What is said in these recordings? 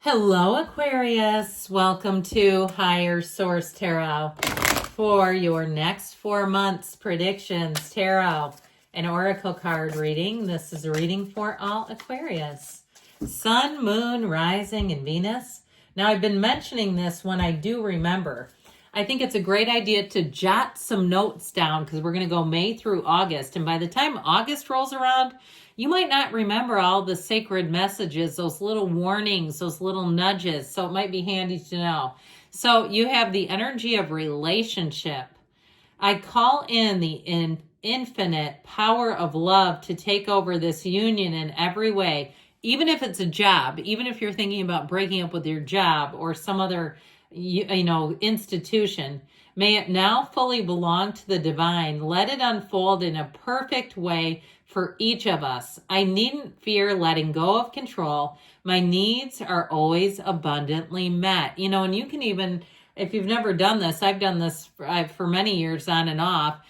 Hello, Aquarius. Welcome to Higher Source Tarot for your next 4 months predictions, tarot, and oracle card reading. This is a reading for all Aquarius. Sun, Moon, Rising, and Venus. Now, I've been mentioning this when I do remember. I think it's a great idea to jot some notes down because we're going to go May through August. And by the time August rolls around, you might not remember all the sacred messages, those little warnings, those little nudges. So it might be handy to know. So you have the energy of relationship. I call in the infinite power of love to take over this union in every way, even if it's a job, even if you're thinking about breaking up with your job or some other institution. May it now fully belong to the divine. Let it unfold in a perfect way for each of us. I needn't fear letting go of control. My needs are always abundantly met. And you can even, if you've never done this, I've done this for many years on and off,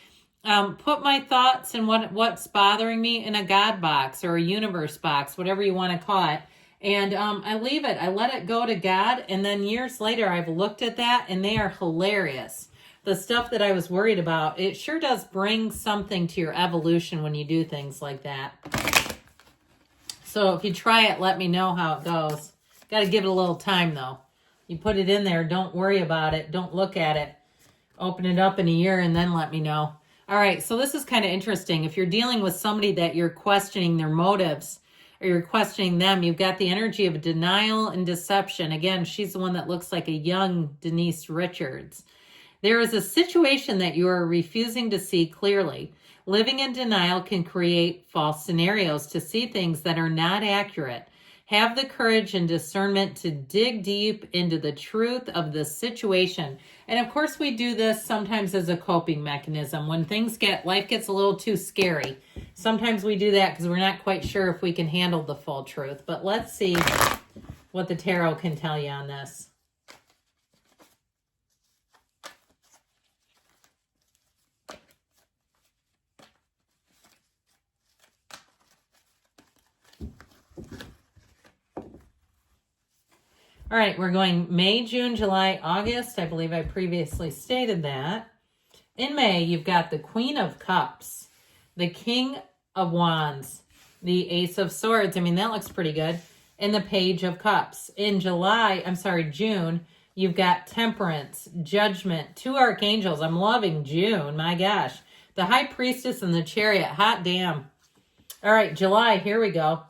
put my thoughts and what's bothering me in a God box or a universe box, whatever you want to call it. And I leave it. I let it go to God. And then years later, I've looked at that and they are hilarious. The stuff that I was worried about, it sure does bring something to your evolution when you do things like that. So if you try it, let me know how it goes. Got to give it a little time though. You put it in there. Don't worry about it. Don't look at it. Open it up in a year and then let me know. All right. So this is kind of interesting. If you're dealing with somebody that you're questioning their motives, or you're questioning them, you've got the energy of denial and deception. Again, she's the one that looks like a young Denise Richards. There is a situation that you are refusing to see clearly. Living in denial can create false scenarios to see things that are not accurate. Have the courage and discernment to dig deep into the truth of the situation. And of course, we do this sometimes as a coping mechanism. When life gets a little too scary, sometimes we do that because we're not quite sure if we can handle the full truth. But let's see what the tarot can tell you on this. All right, we're going May, June, July, August. I believe I previously stated that. In May, you've got the Queen of Cups, the King of Wands, the Ace of Swords. I mean, that looks pretty good. And the Page of Cups. In June, you've got Temperance, Judgment, 2 Archangels. I'm loving June, my gosh. The High Priestess and the Chariot, hot damn. All right, July, here we go.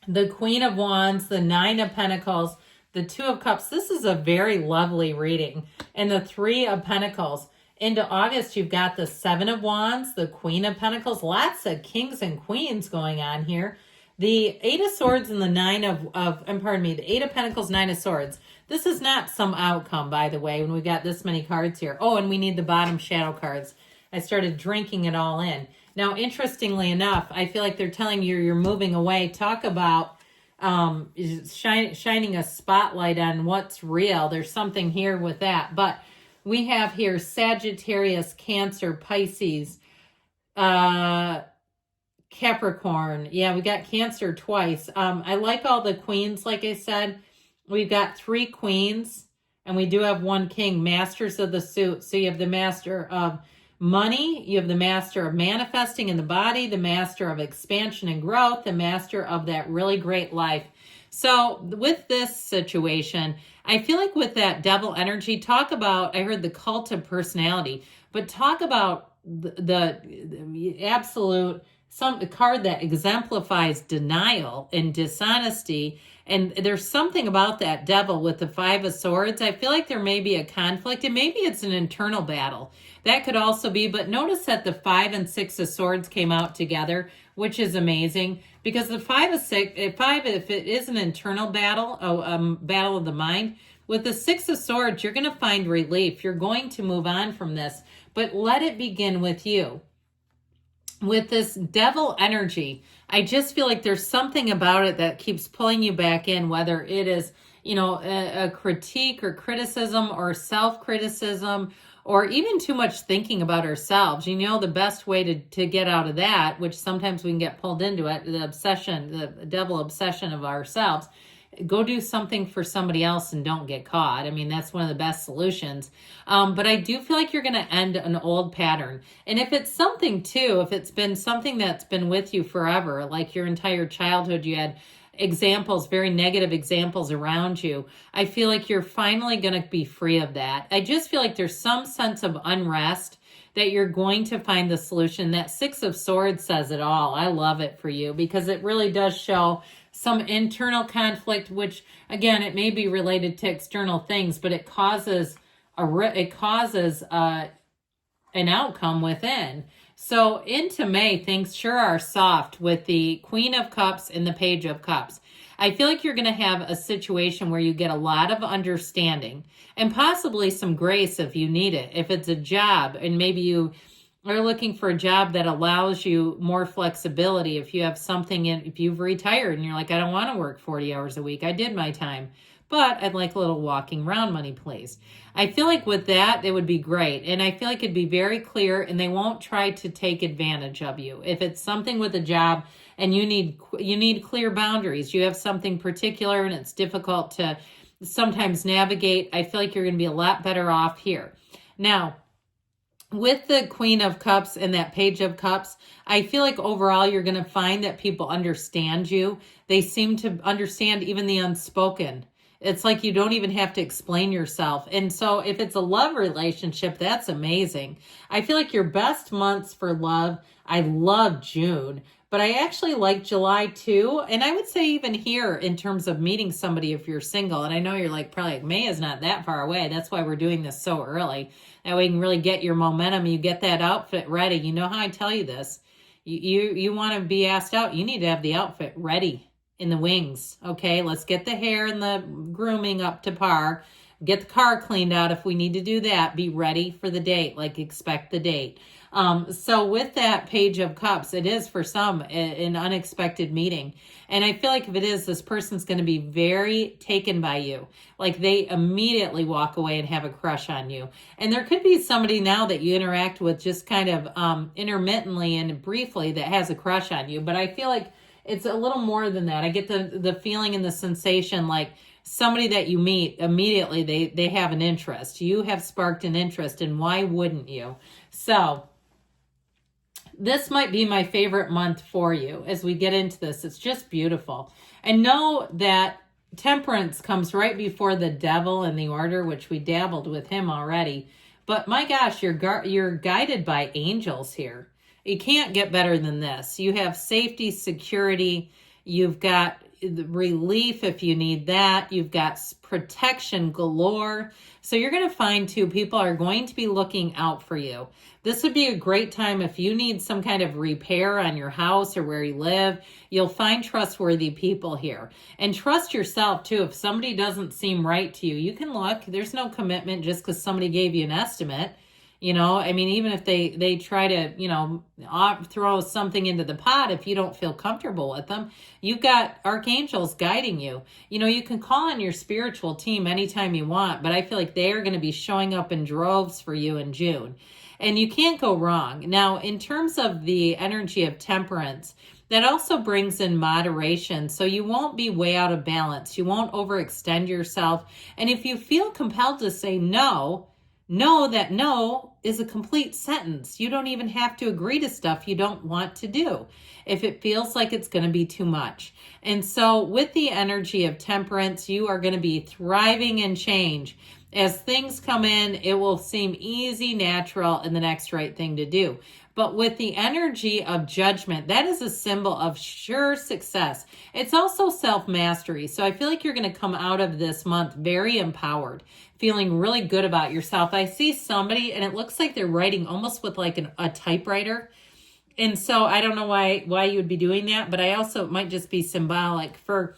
The Queen of Wands, the 9 of Pentacles, the 2 of Cups. This is a very lovely reading. And the 3 of Pentacles. Into August, you've got the 7 of Wands, the Queen of Pentacles. Lots of kings and queens going on here. The 8 of Swords and the 8 of Pentacles, 9 of Swords. This is not some outcome, by the way, when we've got this many cards here. Oh, and we need the bottom shadow cards. I started drinking it all in. Now, interestingly enough, I feel like they're telling you you're moving away. Talk about shining a spotlight on what's real. There's something here with that. But we have here Sagittarius, Cancer, Pisces, Capricorn. Yeah, we got Cancer twice. I like all the queens, like I said. We've got 3 queens, and we do have 1 king, masters of the suit. So you have the master of money, you have the master of manifesting in the body, the master of expansion and growth, the master of that really great life. So with this situation, I feel like with that devil energy, talk about, I heard the cult of personality, but talk about the absolute, some card that exemplifies denial and dishonesty. And there's something about that devil with the 5 of Swords. I feel like there may be a conflict, and maybe it's an internal battle. That could also be, but notice that the 5 and 6 of Swords came out together, which is amazing, because the 5 of 6, if it is an internal battle, battle of the mind, with the 6 of Swords, you're going to find relief. You're going to move on from this, but let it begin with you. With this devil energy, I just feel like there's something about it that keeps pulling you back in, whether it is, a critique or criticism or self-criticism, or even too much thinking about ourselves. The best way to get out of that, which sometimes we can get pulled into it, the obsession, the devil obsession of ourselves, go do something for somebody else and don't get caught. I mean, that's one of the best solutions. But I do feel like you're going to end an old pattern. And if it's something too, if it's been something that's been with you forever, like your entire childhood, you had examples, very negative examples around you, I feel like you're finally going to be free of that. I just feel like there's some sense of unrest that you're going to find the solution. That Six of Swords says it all. I love it for you because it really does show some internal conflict, which again, it may be related to external things, but it causes an outcome within. So into May, things sure are soft with the Queen of Cups and the Page of Cups. I feel like you're going to have a situation where you get a lot of understanding and possibly some grace if you need it. If it's a job and maybe you are looking for a job that allows you more flexibility. If you have something if you've retired and you're like, I don't want to work 40 hours a week. I did my time, but I'd like a little walking around money, please. I feel like with that, it would be great. And I feel like it'd be very clear and they won't try to take advantage of you. If it's something with a job and you need clear boundaries, you have something particular and it's difficult to sometimes navigate, I feel like you're going to be a lot better off here. Now, with the Queen of Cups and that Page of Cups, I feel like overall you're going to find that people understand you. They seem to understand even the unspoken. It's like you don't even have to explain yourself. And so if it's a love relationship, that's amazing. I feel like your best months for love, I love June, but I actually like July too. And I would say even here in terms of meeting somebody if you're single, and I know you're like probably like May is not that far away. That's why we're doing this so early. That way you can really get your momentum. You get that outfit ready. You know how I tell you this. You want to be asked out. You need to have the outfit ready in the wings. Okay, let's get the hair and the grooming up to par. Get the car cleaned out if we need to do that. Be ready for the date, like expect the date. So with that Page of Cups, it is for some an unexpected meeting. And I feel like if it is, this person's going to be very taken by you. Like they immediately walk away and have a crush on you. And there could be somebody now that you interact with just kind of intermittently and briefly that has a crush on you. But I feel like it's a little more than that. I get the feeling and the sensation like somebody that you meet immediately, they have an interest. You have sparked an interest, and why wouldn't you? So this might be my favorite month for you as we get into this. It's just beautiful. And know that Temperance comes right before the Devil in the order, which we dabbled with him already. But my gosh, you're guided by angels here. You can't get better than this. You have safety, security. You've got relief if you need that. You've got protection galore. So you're going to find too, people are going to be looking out for you. This would be a great time if you need some kind of repair on your house or where you live. You'll find trustworthy people here. And trust yourself too. If somebody doesn't seem right to you, you can look. There's no commitment just because somebody gave you an estimate. You know, I mean, even if they try to, throw something into the pot, if you don't feel comfortable with them, you've got archangels guiding you. You know, you can call on your spiritual team anytime you want, but I feel like they are going to be showing up in droves for you in June. And you can't go wrong. Now, in terms of the energy of Temperance, that also brings in moderation. So you won't be way out of balance. You won't overextend yourself. And if you feel compelled to say no, know that no is a complete sentence. You don't even have to agree to stuff you don't want to do if it feels like it's going to be too much. And so with the energy of Temperance, you are going to be thriving in change. As things come in, it will seem easy, natural, and the next right thing to do. But with the energy of Judgment, that is a symbol of sure success. It's also self-mastery. So I feel like you're going to come out of this month very empowered, feeling really good about yourself. I see somebody and it looks like they're writing almost with like a typewriter. And so I don't know why you would be doing that, but I also, it might just be symbolic for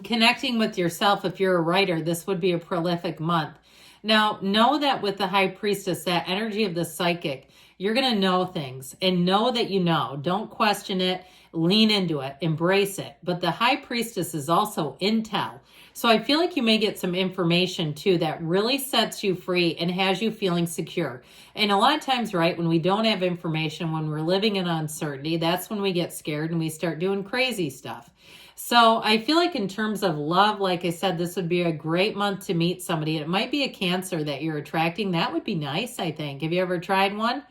connecting with yourself. If you're a writer, this would be a prolific month. Now, know that with the High Priestess, that energy of the psychic, you're going to know things and know that you know. Don't question it. Lean into it. Embrace it. But the High Priestess is also intel. So I feel like you may get some information too that really sets you free and has you feeling secure. And a lot of times, right, when we don't have information, when we're living in uncertainty, that's when we get scared and we start doing crazy stuff. So I feel like in terms of love, like I said, this would be a great month to meet somebody. It might be a Cancer that you're attracting. That would be nice, I think. Have you ever tried one?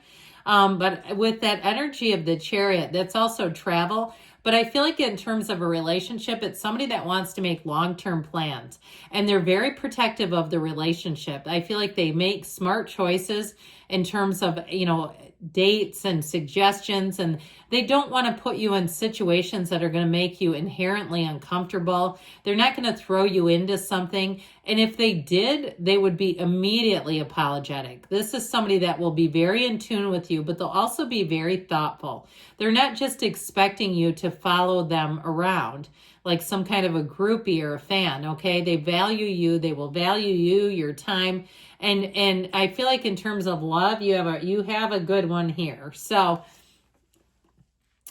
But with that energy of the Chariot, that's also travel. But I feel like in terms of a relationship, it's somebody that wants to make long-term plans, and they're very protective of the relationship. I feel like they make smart choices in terms of, dates and suggestions, and they don't want to put you in situations that are going to make you inherently uncomfortable. They're not going to throw you into something. And if they did, they would be immediately apologetic. This is somebody that will be very in tune with you, but they'll also be very thoughtful. They're not just expecting you to follow them around like some kind of a groupie or a fan, okay? They value you. They will value you, your time. And I feel like in terms of love, you have a good one here. So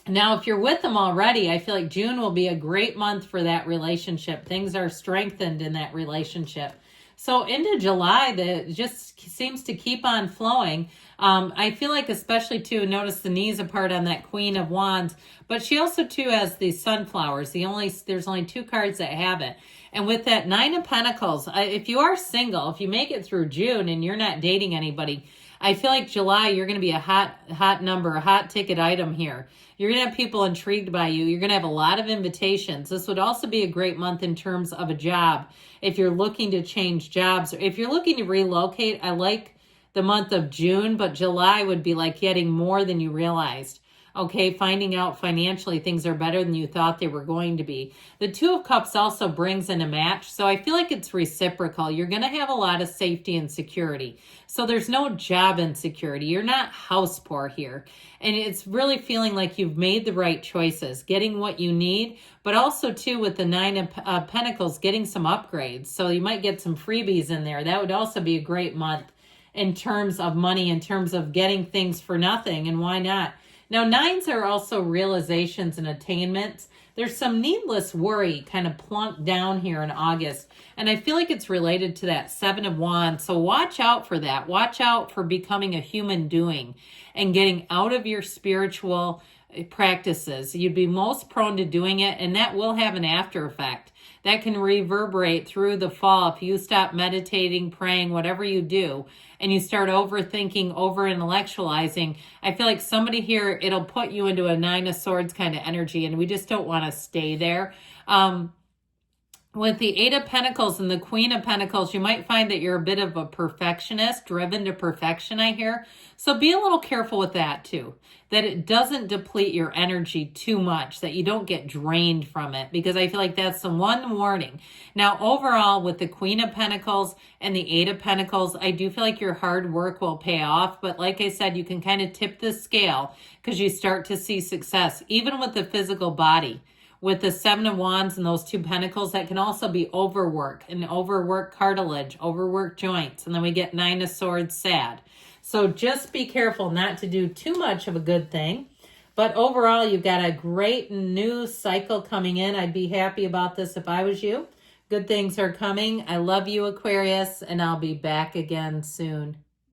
now if you're with them already, I feel like June will be a great month for that relationship. Things are strengthened in that relationship. So into July, that just seems to keep on flowing. I feel like especially too, notice the knees apart on that Queen of Wands, but she also too has these sunflowers. There's only 2 cards that have it. And with that 9 of Pentacles, if you are single, if you make it through June and you're not dating anybody, I feel like July, you're going to be a hot number, a hot ticket item here. You're going to have people intrigued by you. You're going to have a lot of invitations. This would also be a great month in terms of a job. If you're looking to change jobs, or if you're looking to relocate, I like the month of June, but July would be like getting more than you realized. Okay, finding out financially things are better than you thought they were going to be. The 2 of Cups also brings in a match, so I feel like it's reciprocal. You're going to have a lot of safety and security. So there's no job insecurity. You're not house poor here. And it's really feeling like you've made the right choices, getting what you need, but also too with the 9 of Pentacles, getting some upgrades. So you might get some freebies in there. That would also be a great month in terms of money, in terms of getting things for nothing, and why not? Now, 9s are also realizations and attainments. There's some needless worry kind of plunked down here in August. And I feel like it's related to that 7 of Wands. So watch out for that. Watch out for becoming a human doing and getting out of your spiritual practices. You'd be most prone to doing it, and that will have an after effect. That can reverberate through the fall if you stop meditating, praying, whatever you do, and you start overthinking, over-intellectualizing. I feel like somebody here, it'll put you into a 9 of Swords kind of energy, and we just don't want to stay there. With the 8 of Pentacles and the Queen of Pentacles, you might find that you're a bit of a perfectionist, driven to perfection, I hear. So be a little careful with that too, that it doesn't deplete your energy too much, that you don't get drained from it, because I feel like that's the one warning. Now, overall, with the Queen of Pentacles and the 8 of Pentacles, I do feel like your hard work will pay off. But like I said, you can kind of tip the scale because you start to see success, even with the physical body. With the 7 of Wands and those 2 Pentacles, that can also be overwork, and overwork cartilage, overwork joints. And then we get 9 of Swords, sad. So just be careful not to do too much of a good thing. But overall, you've got a great new cycle coming in. I'd be happy about this if I was you. Good things are coming. I love you, Aquarius, and I'll be back again soon.